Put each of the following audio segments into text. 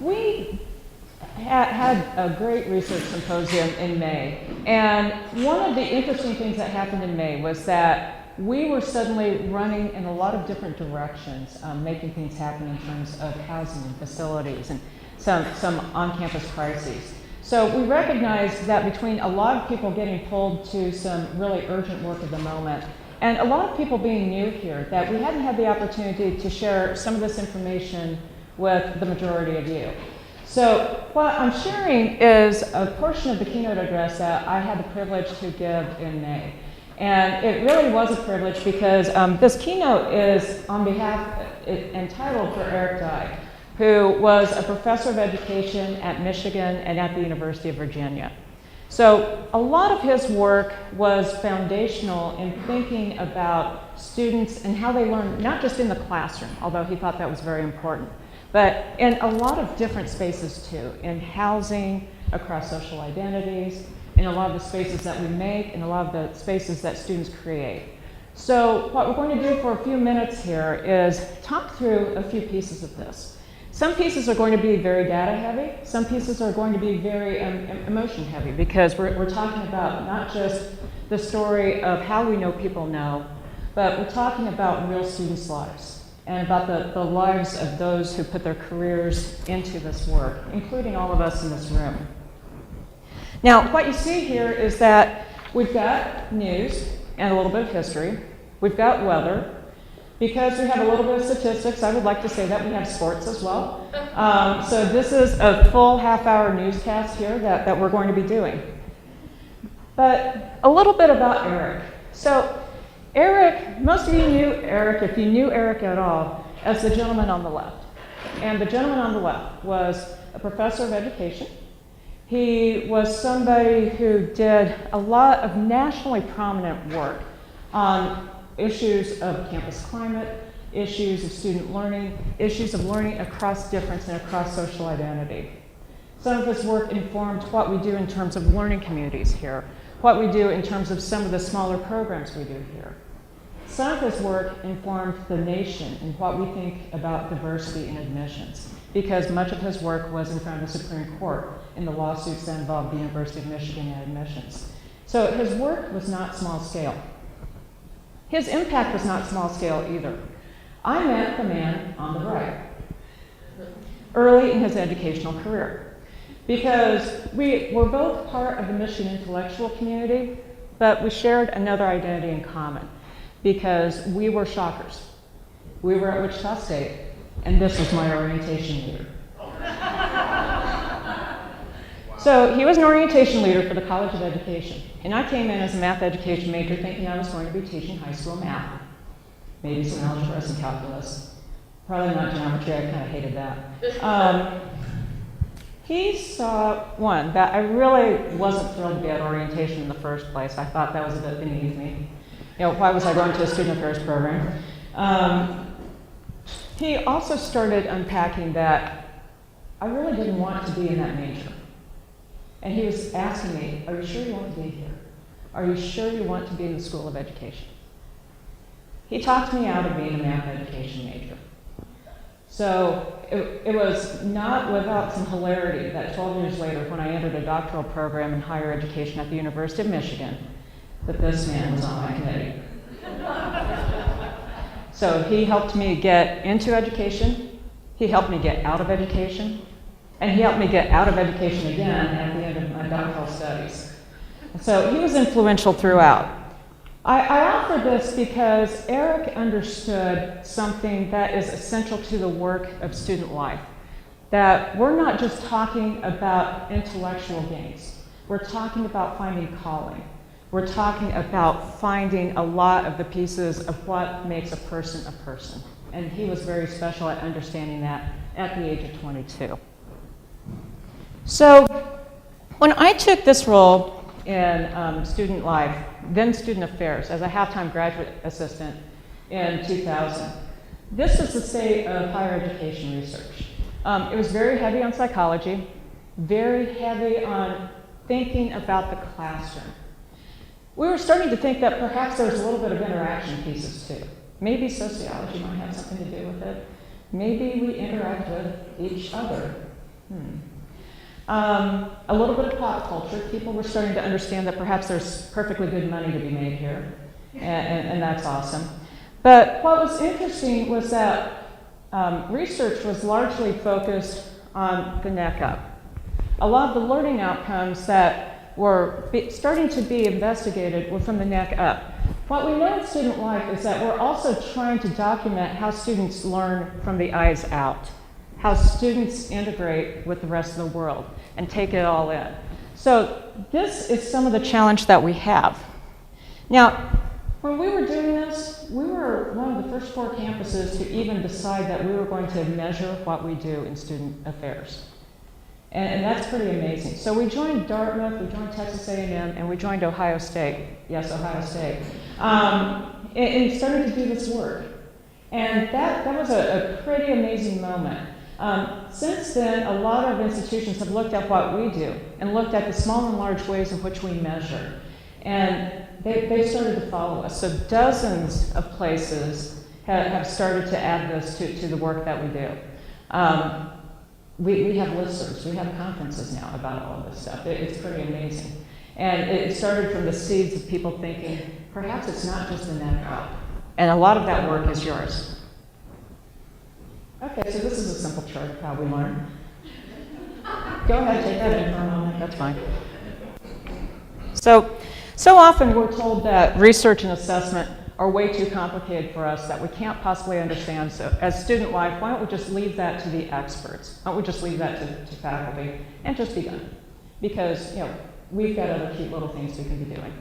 we had a great research symposium in May, and one of the interesting things that happened in May was that we were suddenly running in a lot of different directions, making things happen in terms of housing and facilities and some on-campus crises. So we recognized that between a lot of people getting pulled to some really urgent work of the moment, and a lot of people being new here, that we hadn't had the opportunity to share some of this information with the majority of you. So what I'm sharing is a portion of the keynote address that I had the privilege to give in May. And it really was a privilege because this keynote is on behalf, entitled for Eric Dye, who was a professor of education at Michigan and at the University of Virginia. So a lot of his work was foundational in thinking about students and how they learn, not just in the classroom, although he thought that was very important, but in a lot of different spaces too, in housing, across social identities, in a lot of the spaces that we make, and a lot of the spaces that students create. So what we're going to do for a few minutes here is talk through a few pieces of this. Some pieces are going to be very data heavy. Some pieces are going to be very emotion heavy, because we're talking about not just the story of how we know people know, but we're talking about real students' lives and about the lives of those who put their careers into this work, including all of us in this room. Now, what you see here is that we've got news and a little bit of history. We've got weather. Because we have a little bit of statistics, I would like to say that we have sports as well. So this is a full half-hour newscast here that we're going to be doing. But a little bit about Eric. So Eric, most of you knew Eric, if you knew Eric at all, as the gentleman on the left. And the gentleman on the left was a professor of education. He was somebody who did a lot of nationally prominent work on issues of campus climate, issues of student learning, issues of learning across difference and across social identity. Some of his work informed what we do in terms of learning communities here, what we do in terms of some of the smaller programs we do here. Some of his work informed the nation and what we think about diversity in admissions, because much of his work was in front of the Supreme Court in the lawsuits that involved the University of Michigan and admissions. So his work was not small scale. His impact was not small scale either. I met the man on the right early in his educational career, because we were both part of the Michigan intellectual community, but we shared another identity in common, because we were shockers. We were at Wichita State, and this was my orientation leader. So he was an orientation leader for the College of Education, and I came in as a math education major thinking I was going to be teaching high school math, maybe some algebra, some calculus, probably not geometry, I kind of hated that. He saw, one, that I really wasn't thrilled to be at orientation in the first place. I thought that was a bit beneath me. You know, why was I going to a student affairs program? He also started unpacking that I really didn't want to be in that major. And he was asking me, are you sure you want to be here? Are you sure you want to be in the School of Education? He talked me out of being a math education major. So it was not without some hilarity that 12 years later, when I entered a doctoral program in higher education at the University of Michigan, that this man was on my committee. So he helped me get into education, he helped me get out of education, and he helped me get out of education again at the end of my doctoral studies. So he was influential throughout. I offer this because Eric understood something that is essential to the work of student life, that we're not just talking about intellectual gains. We're talking about finding calling. We're talking about finding a lot of the pieces of what makes a person a person. And he was very special at understanding that at the age of 22. So when I took this role in student life, then student affairs, as a half-time graduate assistant in 2000, this was the state of higher education research. It was very heavy on psychology, very heavy on thinking about the classroom. We were starting to think that perhaps there was a little bit of interaction pieces too. Maybe sociology might have something to do with it. Maybe we interact with each other. A little bit of pop culture. People were starting to understand that perhaps there's perfectly good money to be made here, and that's awesome. But what was interesting was that research was largely focused on the neck up. A lot of the learning outcomes that were starting to be investigated were from the neck up. What we know in student life is that we're also trying to document how students learn from the eyes out, how students integrate with the rest of the world and take it all in. So this is some of the challenge that we have. Now, when we were doing this, we were one of the first 4 campuses to even decide that we were going to measure what we do in student affairs. And that's pretty amazing. So we joined Dartmouth, we joined Texas A&M, and we joined Ohio State. Yes, Ohio State. And started to do this work. And that was a pretty amazing moment. Since then, a lot of institutions have looked at what we do and looked at the small and large ways in which we measure. And they started to follow us. So dozens of places have started to add this to the work that we do. We have listservs, we have conferences now about all of this stuff. It's pretty amazing. And it started from the seeds of people thinking, perhaps it's not just the neck up. And a lot of that work is yours. Okay, so this is a simple chart of how we learn. Go ahead, take that in for a moment, that's fine. So often we're told that research and assessment are way too complicated for us, that we can't possibly understand. So as student life, why don't we just leave that to the experts? Why don't we just leave that to faculty and just be done? Because, we've got other cute little things we can be doing.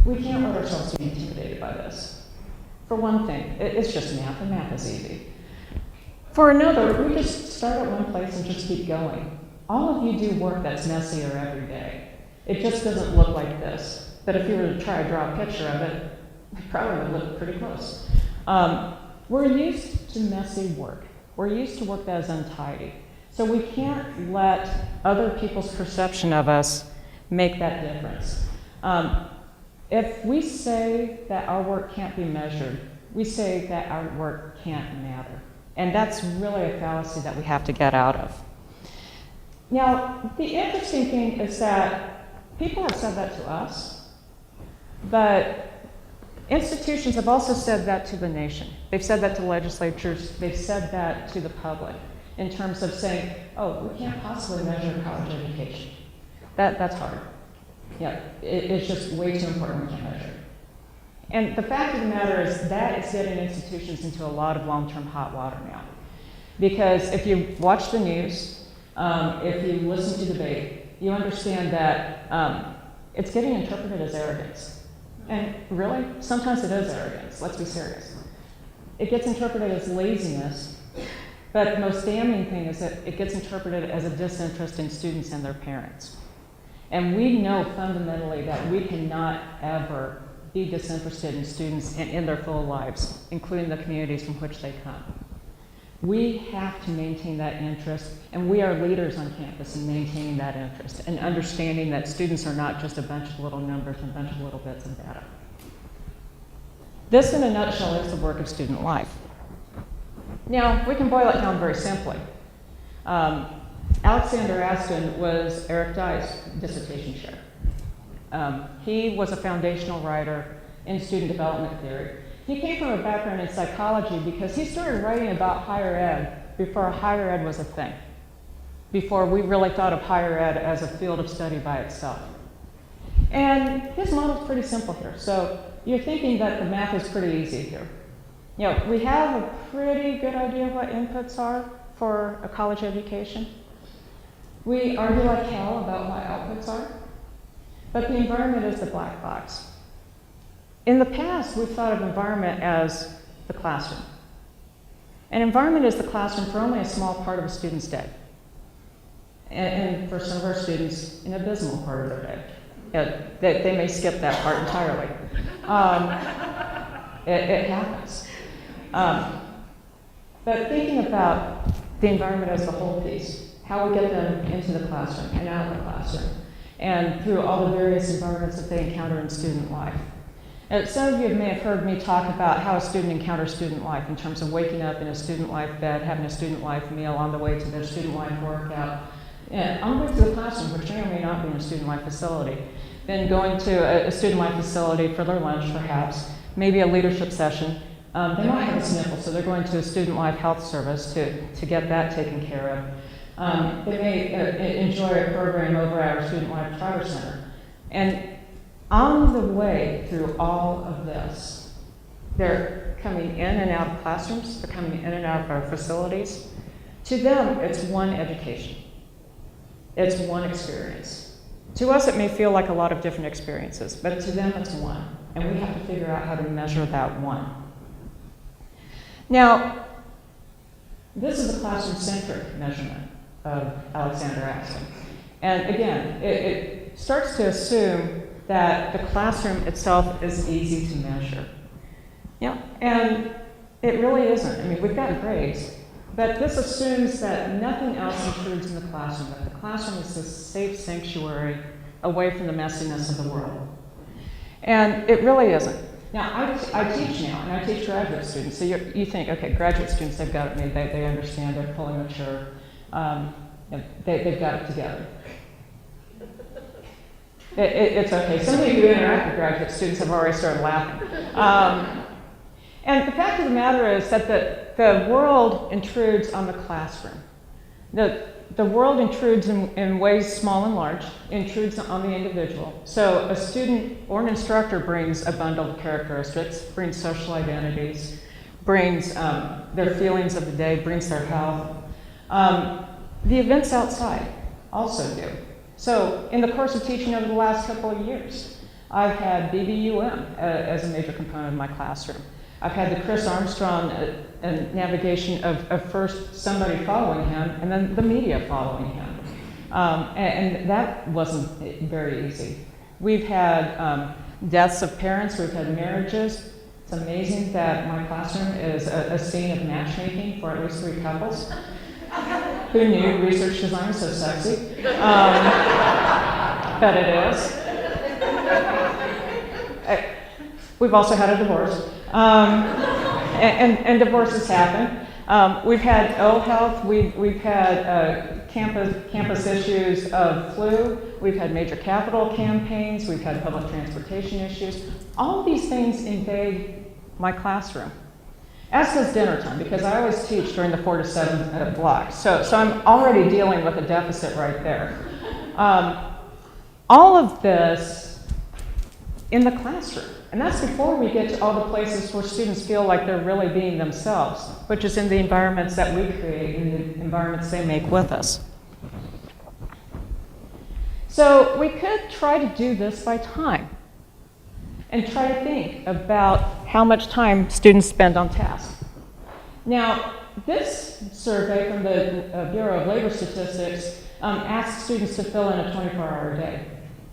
We can't let ourselves be intimidated by this. For one thing, it's just math, and math is easy. For another, we just start at one place and just keep going. All of you do work that's messier every day. It just doesn't look like this. But if you were to try to draw a picture of it, it probably would look pretty close. We're used to messy work. We're used to work that is untidy. So we can't let other people's perception of us make that difference. If we say that our work can't be measured, we say that our work can't matter. And that's really a fallacy that we have to get out of. Now, the interesting thing is that people have said that to us, but institutions have also said that to the nation. They've said that to legislatures. They've said that to the public in terms of saying, oh, we can't possibly measure college education. That's hard. Yeah, it's just way too important, we can't measure. And the fact of the matter is that is getting institutions into a lot of long-term hot water now. Because if you watch the news, if you listen to debate, you understand that it's getting interpreted as arrogance. And really, sometimes it is arrogance, let's be serious. It gets interpreted as laziness, but the most damning thing is that it gets interpreted as a disinterest in students and their parents. And we know fundamentally that we cannot ever be disinterested in students and in their full lives, including the communities from which they come. We have to maintain that interest, and we are leaders on campus in maintaining that interest and understanding that students are not just a bunch of little numbers and a bunch of little bits of data. This, in a nutshell, is the work of student life. Now, we can boil it down very simply. Alexander Astin was Eric Dye's dissertation chair. He was a foundational writer in student development theory. He came from a background in psychology because he started writing about higher ed before higher ed was a thing, before we really thought of higher ed as a field of study by itself. And his model is pretty simple here. So you're thinking that the math is pretty easy here. We have a pretty good idea of what inputs are for a college education. We argue like hell about what outputs are, but the environment is the black box. In the past, we've thought of environment as the classroom. An environment is the classroom for only a small part of a student's day. And for some of our students, an abysmal part of their day. They may skip that part entirely. It happens. But thinking about the environment as the whole piece, how we get them into the classroom and out of the classroom, and through all the various environments that they encounter in student life. Some of you may have heard me talk about how a student encounters student life in terms of waking up in a student life bed, having a student life meal on the way to their student life workout, and on the way to the classroom, which may or may not be in a student life facility, then going to a student life facility for their lunch perhaps, maybe a leadership session. They might have a sniffle, so they're going to a student life health service to get that taken care of. They may enjoy a program over at our student life charter center. And on the way through all of this, they're coming in and out of classrooms, they're coming in and out of our facilities. To them, it's one education. It's one experience. To us, it may feel like a lot of different experiences, but to them, it's one. And we have to figure out how to measure that one. Now, this is a classroom-centric measurement of Alexander Astin. And again, it starts to assume that the classroom itself is easy to measure. Yeah, and it really isn't. I mean, we've got grades, but this assumes that nothing else intrudes in the classroom, that the classroom is this safe sanctuary away from the messiness of the world. And it really isn't. Now, I teach now, and I teach graduate students. So you think, okay, graduate students, they've got it made, they understand, they're fully mature, they've got it together. It's okay. Some of you who interact with graduate students have already started laughing. And the fact of the matter is that the world intrudes on the classroom. The world intrudes in ways small and large, intrudes on the individual. So a student or an instructor brings a bundle of characteristics, brings social identities, brings their feelings of the day, brings their health. The events outside also do. So in the course of teaching over the last couple of years, I've had BBUM as a major component of my classroom. I've had the Chris Armstrong navigation of first somebody following him and then the media following him. And that wasn't very easy. We've had deaths of parents, we've had marriages. It's amazing that my classroom is a scene of matchmaking for at least 3 couples. Who knew research design was so sexy? But it is. We've also had a divorce. And divorces happen. We've had ill health. We've had campus issues of flu. We've had major capital campaigns. We've had public transportation issues. All of these things invade my classroom. As does dinner time, because I always teach during the 4 to 7 block. So I'm already dealing with a deficit right there. All of this in the classroom. And that's before we get to all the places where students feel like they're really being themselves, which is in the environments that we create, in the environments they make with us. So we could try to do this by time and try to think about how much time students spend on tasks. Now, this survey from the Bureau of Labor Statistics asks students to fill in a 24-hour day.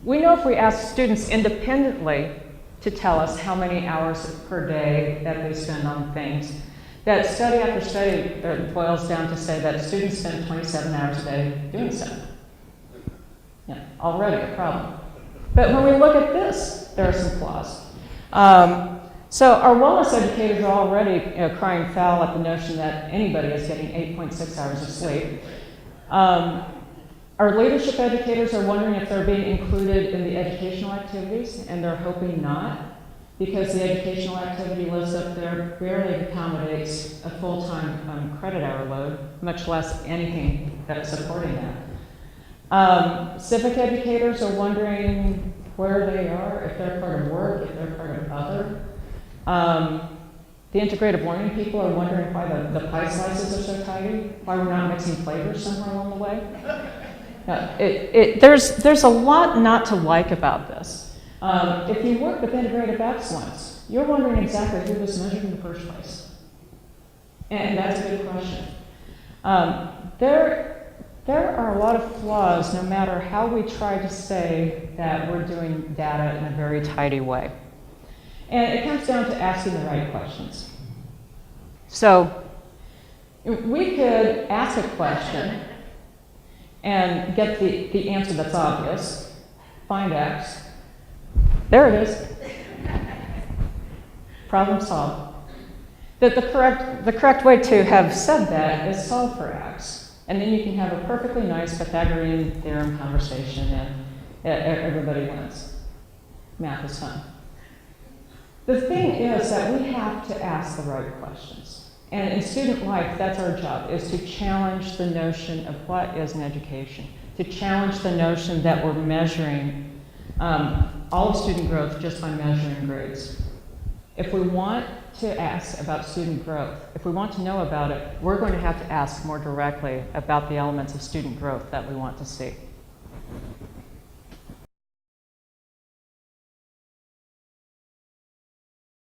We know if we ask students independently to tell us how many hours per day that they spend on things, that study after study boils down to say that students spend 27 hours a day doing so. Yeah, already a problem. But when we look at this, there are some flaws. So our wellness educators are already crying foul at the notion that anybody is getting 8.6 hours of sleep. Our leadership educators are wondering if they're being included in the educational activities, and they're hoping not, because the educational activity list up there barely accommodates a full-time credit hour load, much less anything that's supporting that. Civic educators are wondering where they are, if they're part of work, if they're part of other. The integrative learning people are wondering why the pie slices are so tidy, why we're not mixing flavors somewhere along the way. There's a lot not to like about this. If you work with integrative excellence, you're wondering exactly who was measured in the first place. And that's a good question. There are a lot of flaws no matter how we try to say that we're doing data in a very tidy way. And it comes down to asking the right questions. So we could ask a question and get the answer that's obvious, find X. There it is. problem solved. That the correct way to have said that is solve for x. And then you can have a perfectly nice Pythagorean theorem conversation and everybody wins. Math is fun. The thing is that we have to ask the right questions. And in student life, that's our job, is to challenge the notion of what is an education, to challenge the notion that we're measuring all of student growth just by measuring grades. If we want to ask about student growth, if we want to know about it, we're going to have to ask more directly about the elements of student growth that we want to see.